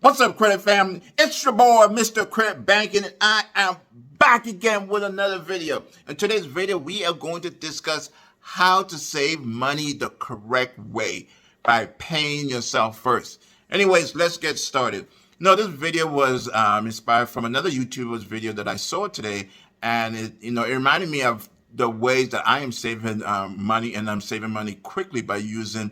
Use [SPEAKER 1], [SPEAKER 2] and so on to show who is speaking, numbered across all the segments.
[SPEAKER 1] What's up, Credit Family? It's your boy, Mr. Credit Banking, and I am back again with another video. In today's video, we are going to discuss how to save money the correct way by paying yourself first. Anyways, let's get started. This video was inspired from another YouTuber's video that I saw today, and it reminded me of the ways that I am saving money, and I'm saving money quickly by using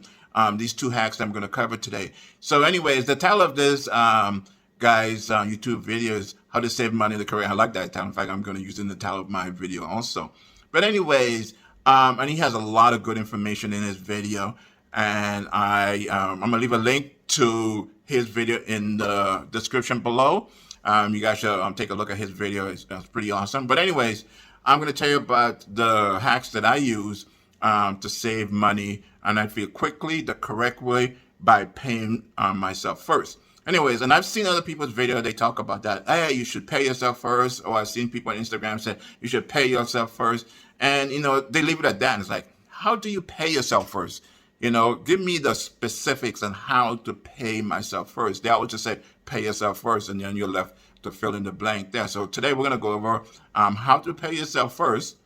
[SPEAKER 1] these two hacks that I'm going to cover today. So anyways, the title of this guy's YouTube video is How to Save Money the Correct. I like that title. In fact, I'm going to use it in the title of my video also. But anyways, and he has a lot of good information in his video. And I'm going to leave a link to his video in the description below. You guys should take a look at his video. It's pretty awesome. But anyways, I'm going to tell you about the hacks that I use to save money, and I feel quickly the correct way by paying myself first. Anyways, and I've seen other people's video, they talk about that. Hey, you should pay yourself first. Or I've seen people on Instagram say you should pay yourself first. And, they leave it at that. And it's like, how do you pay yourself first? Give me the specifics on how to pay myself first. They always just say, pay yourself first, and then you're left to fill in the blank there. So today we're going to go over how to pay yourself first.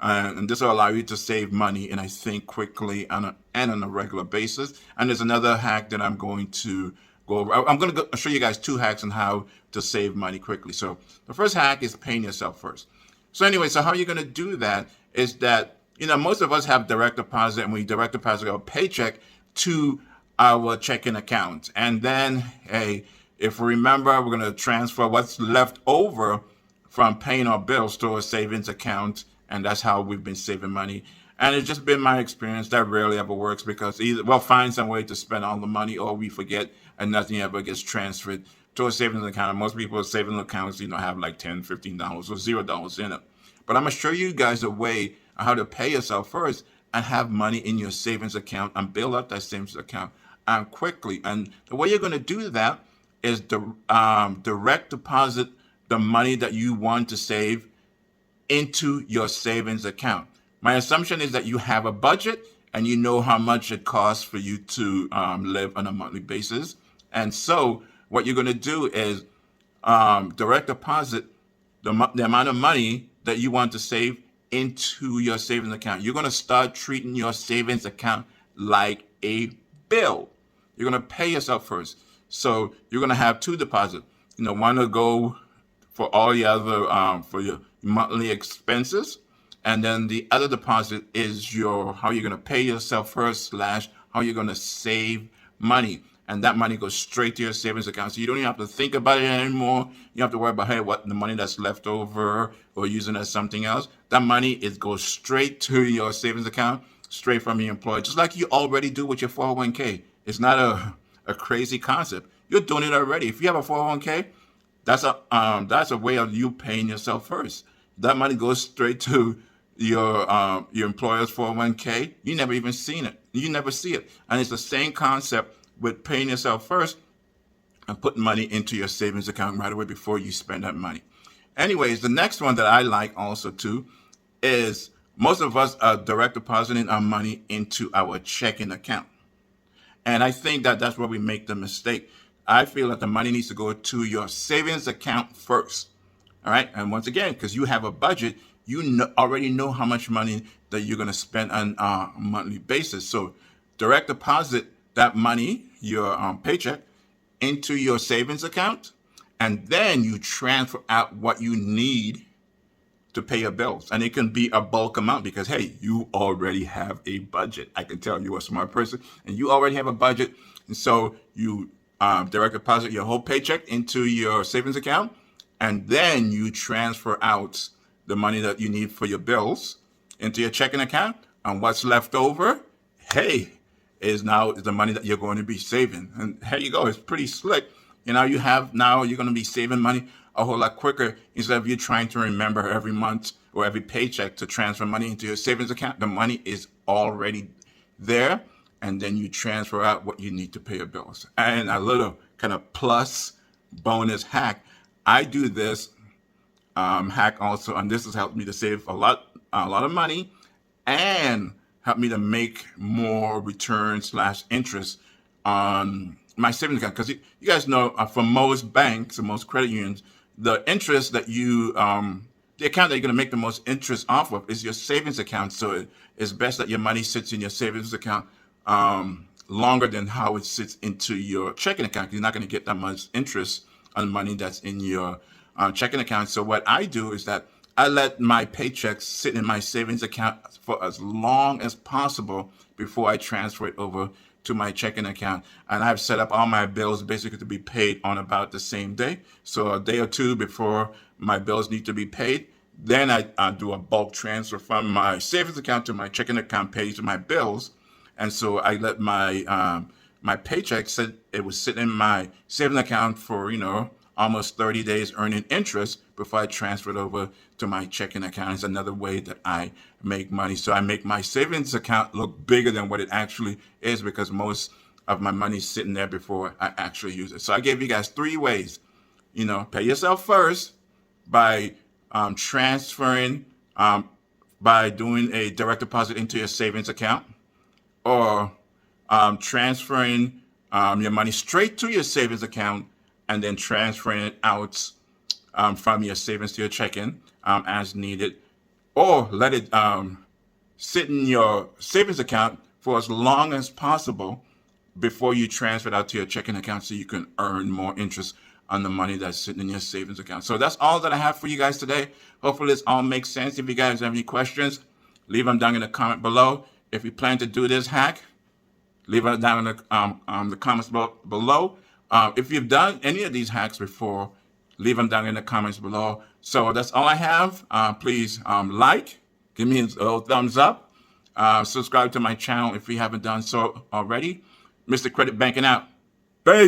[SPEAKER 1] And this will allow you to save money, and I think quickly on a regular basis. And there's another hack that I'm going to go over. I'm going to show you guys two hacks on how to save money quickly. So the first hack is paying yourself first. So anyway, so how you're going to do that is that, most of us have direct deposit, and we direct deposit our paycheck to our checking account. And then, hey, if we remember, we're going to transfer what's left over from paying our bills to a savings account. And that's how we've been saving money. And it's just been my experience that rarely ever works, because either we'll find some way to spend all the money, or we forget and nothing ever gets transferred to a savings account. And most people's savings accounts, have like $10, $15 or $0 in it. But I'm going to show you guys a way on how to pay yourself first and have money in your savings account and build up that savings account quickly. And the way you're going to do that is direct deposit the money that you want to save into your savings account. My assumption is that you have a budget and you know how much it costs for you to live on a monthly basis. And so what you're going to do is direct deposit the amount of money that you want to save into your savings account. You're going to start treating your savings account like a bill. You're going to pay yourself first. So you're going to have two deposits. One to go for all the other, for your monthly expenses. And then the other deposit is how you're going to pay yourself first / how you're going to save money. And that money goes straight to your savings account. So you don't even have to think about it anymore. You don't have to worry about, hey, what the money that's left over or using as something else. That money goes straight to your savings account, straight from your employer, just like you already do with your 401k. It's not a crazy concept. You're doing it already. If you have a 401k, that's a way of you paying yourself first. That money goes straight to your employer's 401k. You never even seen it. You never see it. And it's the same concept with paying yourself first and putting money into your savings account right away before you spend that money. Anyways, the next one that I like also too is most of us are direct depositing our money into our checking account. And I think that that's where we make the mistake. I feel that the money needs to go to your savings account first. All right. And once again, because you have a budget, you already know how much money that you're going to spend on a monthly basis. So direct deposit that money, your paycheck, into your savings account. And then you transfer out what you need to pay your bills. And it can be a bulk amount because, hey, you already have a budget. I can tell you're a smart person and you already have a budget. And so you direct deposit your whole paycheck into your savings account, and then you transfer out the money that you need for your bills into your checking account. And what's left over, hey, is the money that you're going to be saving. And here you go. It's pretty slick. You're going to be saving money a whole lot quicker instead of you trying to remember every month or every paycheck to transfer money into your savings account. The money is already there. And then you transfer out what you need to pay your bills. And a little kind of plus bonus hack. I do this hack also, and this has helped me to save a lot of money and helped me to make more return / interest on my savings account, because you guys know for most banks and most credit unions, the interest that the account that you're going to make the most interest off of is your savings account. So it's best that your money sits in your savings account longer than how it sits into your checking account. You're not going to get that much interest on money that's in your checking account. So what I do is that I let my paychecks sit in my savings account for as long as possible before I transfer it over to my checking account. And I've set up all my bills basically to be paid on about the same day. So a day or two before my bills need to be paid, then I do a bulk transfer from my savings account to my checking account, pays my bills. And so I let my paycheck it was sitting in my savings account for, almost 30 days earning interest before I transfer it over to my checking account. It's another way that I make money. So I make my savings account look bigger than what it actually is, because most of my money is sitting there before I actually use it. So I gave you guys 3 ways. Pay yourself first by transferring, by doing a direct deposit into your savings account, or transferring your money straight to your savings account and then transferring it out from your savings to your checking as needed, or let it sit in your savings account for as long as possible before you transfer it out to your checking account, so you can earn more interest on the money that's sitting in your savings account. So that's all that I have for you guys today. Hopefully this all makes sense. If you guys have any questions, leave them down in the comment below. If you plan to do this hack, leave it down in the comments below. If you've done any of these hacks before, leave them down in the comments below. So that's all I have. Please give me a little thumbs up. Subscribe to my channel if you haven't done so already. Mr. Credit Banking out. Bye.